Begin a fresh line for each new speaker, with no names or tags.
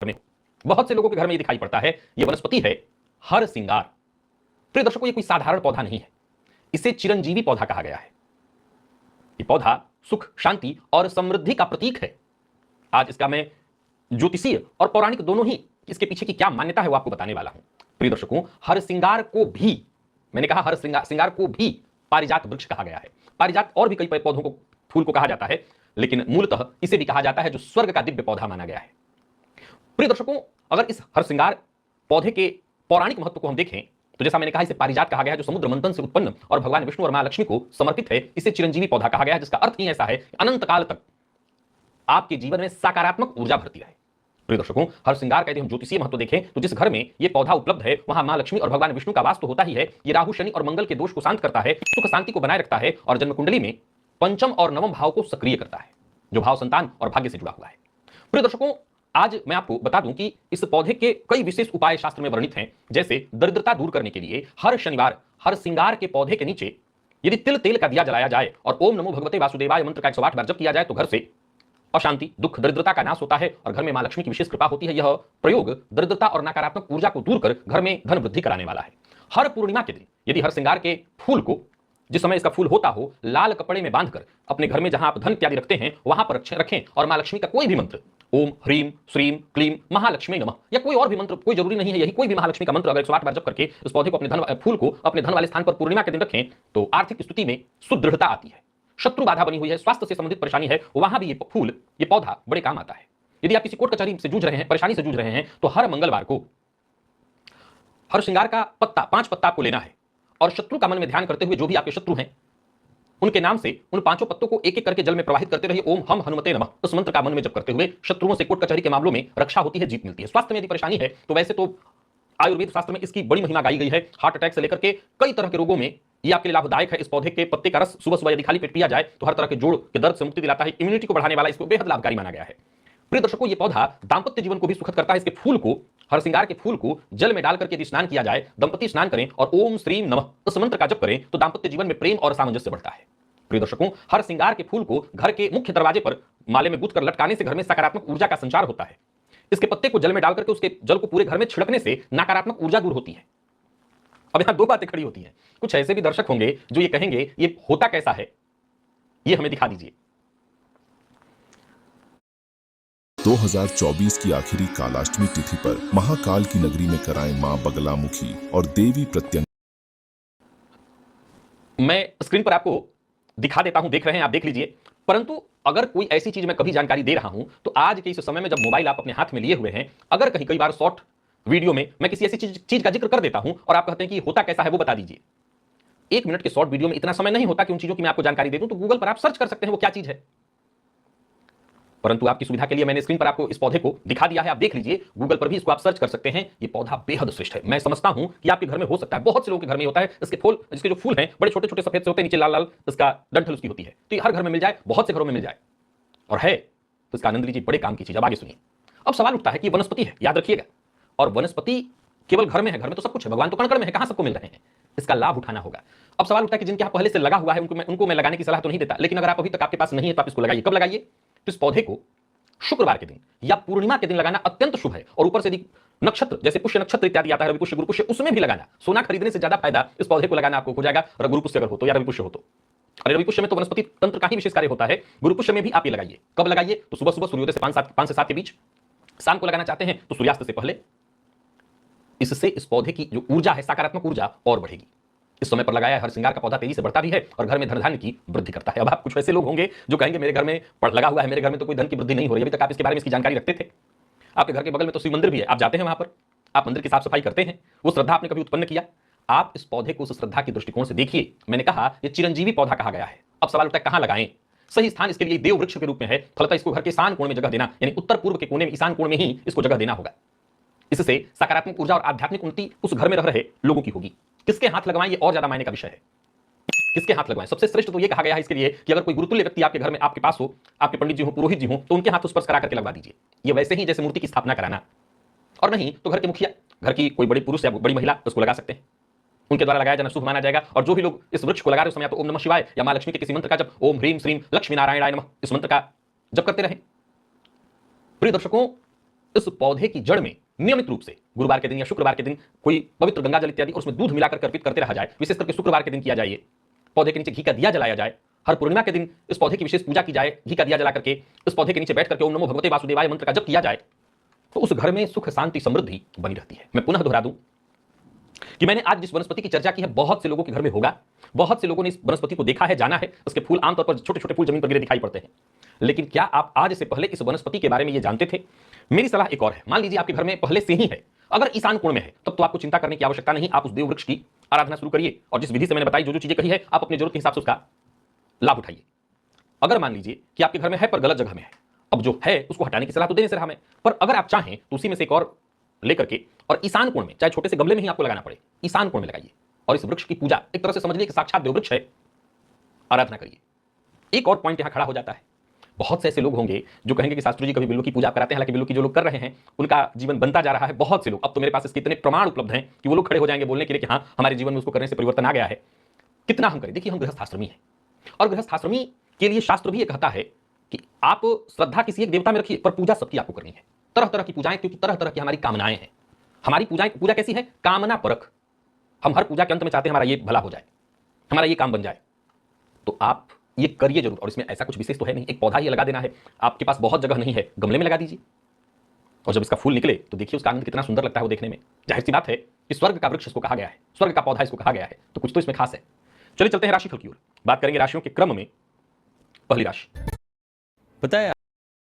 में बहुत से लोगों के घर में ये दिखाई पड़ता है। ये वनस्पति है हर सिंगार। प्रिय दर्शकों, ये कोई साधारण पौधा नहीं है, इसे चिरंजीवी पौधा कहा गया है। ये पौधा सुख, शांति और समृद्धि का प्रतीक है। आज इसका मैं ज्योतिषीय और पौराणिक दोनों ही इसके पीछे की क्या मान्यता है वो आपको बताने वाला हूं। प्रिय दर्शकों, हर सिंगार को भी, मैंने कहा हर सिंगार को भी पारिजात वृक्ष कहा गया है। पारिजात और भी कई पौधों को, फूल को कहा जाता है, लेकिन मूलतः इसे भी कहा जाता है जो स्वर्ग का दिव्य पौधा माना गया है। प्रिय दर्शकों, अगर इस हरसिंगार पौधे के पौराणिक महत्व को हम देखें तो जैसा मैंने कहा, इसे पारिजात कहा गया है जो समुद्र मंथन से उत्पन्न और भगवान विष्णु और मां लक्ष्मी को समर्पित है। इसे चिरंजीवी पौधा कहा गया है, जिसका अर्थ ही ऐसा है कि अनंत काल तक आपके जीवन में सकारात्मक ऊर्जा भरती रहे। प्रिय दर्शकों, हरसिंगार का यदि हम ज्योतिषीय महत्व देखें तो जिस घर में यह पौधा उपलब्ध है वहां मां लक्ष्मी और भगवान विष्णु का वास तो होता ही है। ये राहु, शनि और मंगल के दोष को शांत करता है, सुख शांति को बनाए रखता है और जन्म कुंडली में पंचम और नवम भाव को सक्रिय करता है, जो भाव संतान और भाग्य से जुड़ा हुआ है। प्रिय दर्शकों, आज मैं आपको बता दूं कि इस पौधे के कई विशेष उपाय शास्त्र में वर्णित हैं। जैसे दरिद्रता दूर करने के लिए हर शनिवार हर सिंगार के पौधे के नीचे यदि तिल तेल का दिया जलाया जाए और ओम नमो भगवते वासुदेवाय मंत्र का 108 बार जप किया जाए तो घर से अशांति, दुख, दरिद्रता का नाश होता है और घर में मां लक्ष्मी की विशेष कृपा होती है। यह प्रयोग दरिद्रता और नकारात्मक ऊर्जा को दूर कर घर में धन वृद्धि कराने वाला है। हर पूर्णिमा के दिन यदि हर सिंगार के फूल को, जिस समय इसका फूल होता हो, लाल कपड़े में बांधकर अपने घर में जहां आप धन इत्यादि रखते हैं वहां पर रखें और मां लक्ष्मी का कोई भी मंत्र, ओम ह्रीम श्रीम क्लीम महालक्ष्मी नमः या कोई और भी मंत्र, कोई जरूरी नहीं है, यही कोई भी महालक्ष्मी का मंत्र अगर 108 बार जप करके इस पौधे को, अपने धन फूल को अपने धन वाले स्थान पर पूर्णिमा के दिन रखें तो आर्थिक स्थिति में सुदृढ़ता आती है। शत्रु बाधा बनी हुई है, स्वास्थ्य से संबंधित परेशानी है, वहां भी ये फूल, ये पौधा बड़े काम आता है। यदि आप किसी कोर्ट कचहरी से जूझ रहे हैं, परेशानी से जूझ रहे हैं, तो हर मंगलवार को हर श्रृंगार का पत्ता, 5 पत्ता आपको लेना है और शत्रु का मन में ध्यान करते हुए जो भी आपके शत्रु हैं उनके नाम से उन 5 पत्तों को एक एक करके जल में प्रवाहित करते रहिए। ओम हम हनुमते नमः, उस मंत्र का मन में जप करते हुए शत्रुओं से कोर्ट कचहरी के मामलों में रक्षा होती है, जीत मिलती है। स्वास्थ्य में यदि परेशानी है तो वैसे तो आयुर्वेद शास्त्र में इसकी बड़ी महिमा गाई गई है। हार्ट अटैक से लेकर के कई तरह के रोगों में ये आपके लिए लाभदायक है। इस पौधे के पत्ते का रस सुबह सुबह यदि खाली पेट पिया जाए तो हर तरह के जोड़ के दर्द से मुक्ति दिलाता है, इम्यूनिटी को बढ़ाने वाला, इसको बेहद लाभकारी माना गया है। प्रिय दर्शकों, ये पौधा दांपत्य जीवन को भी सुखद करता है। इसके फूल को, हरसिंगार के फूल को जल में डाल करके यदि स्नान किया जाए, दंपति स्नान करें और ओम श्रीम नमः उस मंत्र का जप करें तो दांपत्य जीवन में प्रेम और सामंजस्य बढ़ता है। प्रिय दर्शकों, हर सिंगार के फूल को घर के मुख्य दरवाजे पर माले में गूंथ कर लटकाने से घर में सकारात्मक ऊर्जा का संचार होता है। इसके पत्ते को जल में डालकर के उसके जल को पूरे घर में छिड़कने से नकारात्मक ऊर्जा दूर होती है। अब यहां दो बातें खड़ी होती हैं। कुछ ऐसे भी दर्शक होंगे जो ये कहेंगे ये होता कैसा है, ये हमें दिखा दीजिए।
2024 की आखिरी कालाष्टमी तिथि पर महाकाल की नगरी में कराएं मां बगलामुखी और देवी प्रत्यंग।
मैं स्क्रीन पर आपको दिखा देता हूं, देख रहे हैं आप, देख लीजिए। परंतु अगर कोई ऐसी चीज मैं कभी जानकारी दे रहा हूं तो आज के इस समय में जब मोबाइल आप अपने हाथ में लिए हुए हैं, अगर कहीं कई बार शॉर्ट वीडियो में मैं किसी ऐसी चीज का जिक्र कर देता हूं और आप कहते हैं कि होता कैसा है वो बता दीजिए। 1 मिनट के शॉर्ट वीडियो में इतना समय नहीं होता कि उन चीजों की मैं आपको जानकारी दे दूं, तो गूगल पर आप सर्च कर सकते हैं वो क्या चीज है। परंतु आपकी सुविधा के लिए मैंने स्क्रीन पर आपको इस पौधे को दिखा दिया है, आप देख लीजिए। गूगल पर भी इसको आप सर्च कर सकते हैं। ये पौधा बेहद श्रेष्ठ है। मैं समझता हूं कि आपके घर में हो सकता है, बहुत से लोगों के घर में होता है। इसके फूल, इसके जो फूल हैं बड़े छोटे छोटे सफेद से होते हैं, नीचे लाल लाल इसका डंठल उसकी होती है। तो ये हर घर में मिल जाए, बहुत से घरों में मिल जाए और है तो इसका आनंद लीजिए, बड़े काम की चीज। अब आगे सुनिए। अब सवाल उठता है कि वनस्पति है, याद रखिएगा, और वनस्पति केवल घर में है, घर में तो सब कुछ है, भगवान तो कण में है, कहां सबको मिल रहे हैं, इसका लाभ उठाना होगा। अब सवाल उठता है कि जिनके यहाँ पहले से लगा हुआ है उनको मैं लगाने की सलाह तो नहीं देता, लेकिन अगर आप अभी तक आपके पास नहीं है तो आप इसको लगाइए। कब लगाइए? तो इस पौधे को शुक्रवार के दिन या पूर्णिमा के दिन लगाना अत्यंत शुभ है। और ऊपर से यदि नक्षत्र जैसे पुष्य नक्षत्र इत्यादि आता है, रवि पुष्य, गुरु पुष्य, उसमें भी लगाना। सोना खरीदने से ज्यादा फायदा इस पौधे को लगाना आपको हो जाएगा। और गुरु पुष्य अगर हो तो या रवि पुष्य हो तो, अरे रवि पुष्य में तो वनस्पति तंत्र का ही विशेष कार्य होता है। गुरु पुष्य में भी आप ये लगाइए। कब लगाइए? तो सुबह सुबह सूर्योदय से 5 से 7 के बीच। शाम को लगाना चाहते हैं तो सूर्यास्त से पहले। इससे इस पौधे की जो ऊर्जा है, सकारात्मक ऊर्जा और बढ़ेगी। इस समय पर लगाया हर सिंगार का पौधा तेजी से बढ़ता भी है और घर में धन धान्य की वृद्धि करता है। अब आप कुछ ऐसे लोग होंगे जो कहेंगे मेरे घर में लगा हुआ है, मेरे घर में तो कोई धन की वृद्धि नहीं हो रही। अभी तक आप इसके बारे में इसकी जानकारी रखते थे? आपके घर के बगल में तो शिव मंदिर भी है, आप जाते हैं वहां पर, आप मंदिर की साफ सफाई करते हैं, वो श्रद्धा आपने कभी उत्पन्न किया? आप इस पौधे को उस श्रद्धा के दृष्टिकोण से देखिए। मैंने कहा यह चिरंजीवी पौधा कहा गया है। अब सवाल उठता है कहां लगाएं? सही स्थान इसके लिए देव वृक्ष के रूप में है। फलतः इसको घर के ईशान कोण में जगह देना, यानी उत्तर पूर्व के कोने में, ईशान कोण में ही इसको जगह देना होगा। इससे सकारात्मक ऊर्जा और आध्यात्मिक उन्नति उस घर में रह रहे लोगों की होगी। किसके हाथ लगवाएं, ये और ज्यादा मायने का विषय है। किसके हाथ लगवाएं? सबसे श्रेष्ठ तो ये कहा गया है इसके लिए कि अगर कोई गुरुतुल्य व्यक्ति आपके घर में, आपके पास हो, आपके पंडित जी हो, पुरोहित जी हो, तो उनके हाथ स्पर्श करा करके लगवा दीजिए। ये वैसे ही जैसे मूर्ति की स्थापना कराना, और नहीं तो घर के मुखिया, घर की कोई बड़ी पुरुष या बड़ी महिला उसको लगा सकते हैं। उनके द्वारा लगाया जाना शुभ माना जाएगा। और जो भी लोग इस वृक्ष को लगा रहे उस समय तो ओम नमः शिवाय या मां लक्ष्मी के किसी मंत्र का जब, ओम ह्रीम श्रीम लक्ष्मी नारायणाय नमः, इस मंत्र का जप करते रहें। प्रिय दर्शकों, इस पौधे की जड़ में नियमित रूप से गुरुवार के दिन या शुक्रवार के दिन कोई पवित्र गंगा जल इत्यादि और उसमें दूध मिलाकर अर्पित करते रहा जाए, विशेष करके शुक्रवार के दिन किया जाए, पौधे के नीचे घी का दिया जलाया जाए, हर पूर्णिमा के दिन इस पौधे की विशेष पूजा की जाए, घी का दिया जला करके इस पौधे के नीचे बैठ करके ओम नमो भगवते वासुदेवाय मंत्र का जप किया जाए, तो उस घर में सुख शांति समृद्धि बनी रहती है। मैं पुनः दोहरा दूं कि मैंने आज जिस वनस्पति की चर्चा की है, बहुत से लोगों के घर में होगा, बहुत से लोगों ने इस वनस्पति को देखा है, जाना है। उसके फूल आमतौर पर छोटे छोटे फूल जमीन पर गिरे दिखाई पड़ते हैं, लेकिन क्या आप आज से पहले इस वनस्पति के बारे में ये जानते थे? मेरी सलाह एक और है। मान लीजिए आपके घर में पहले से ही है, अगर ईशान कोण में है, तब तो आपको चिंता करने की आवश्यकता नहीं। आप उस देव वृक्ष की आराधना शुरू करिए और जिस विधि से मैंने बताई, जो जो चीजें कही है, आप अपनी जरूरत के हिसाब से उसका लाभ उठाइए। अगर मान लीजिए कि आपके घर में है पर गलत जगह में है, अब जो है उसको हटाने की सलाह तो देने से रहा मैं, पर अगर आप चाहें तो उसी में से एक और लेकर के और ईशान कोण में, चाहे छोटे से गमले में ही आपको लगाना पड़े, ईशान कोण में लगाइए और इस वृक्ष की पूजा एक तरह से समझ लीजिए कि साक्षात देव वृक्ष है, आराधना करिए। एक और पॉइंट यहां खड़ा हो जाता है, बहुत से ऐसे लोग होंगे जो कहेंगे कि शास्त्री जी कभी बिल्लू की पूजा कराते हैं, हालांकि बिल्लू की जो लोग कर रहे हैं उनका जीवन बनता जा रहा है। बहुत से लोग, अब तो मेरे पास इसके इतने प्रमाण उपलब्ध हैं कि वो लोग खड़े हो जाएंगे बोलने के लिए कि हाँ, हमारे जीवन में उसको करने से परिवर्तन आ गया है। कितना हम करें? देखिए, हम गृहस्थाश्रमी हैं और गृहस्थाश्रमी के लिए शास्त्र भी ये कहता है कि आप श्रद्धा किसी एक देवता में रखिए, पर पूजा सबकी आपको करनी है, तरह तरह की पूजाएं, क्योंकि तरह तरह की हमारी कामनाएं हैं। हमारी पूजा कैसी है? कामना परख। हम हर पूजा के अंत में चाहते हैं हमारा ये भला हो जाए, हमारा ये काम बन जाए, तो आप ये करिए जरूर। और इसमें ऐसा कुछ विशेष तो है नहीं, एक पौधा ये लगा देना है। आपके पास बहुत जगह नहीं है, गमले में लगा दीजिए और जब इसका फूल निकले तो देखिए उसका आनंद कितना सुंदर लगता है वो देखने में। जाहिर सी बात है कि स्वर्ग का वृक्ष इसको कहा गया है, स्वर्ग का पौधा इसको कहा गया है, तो कुछ तो इसमें खास है। चलिए चलते हैं राशिफल की ओर, बात करेंगे राशियों के क्रम में। पहली राशि,
पता है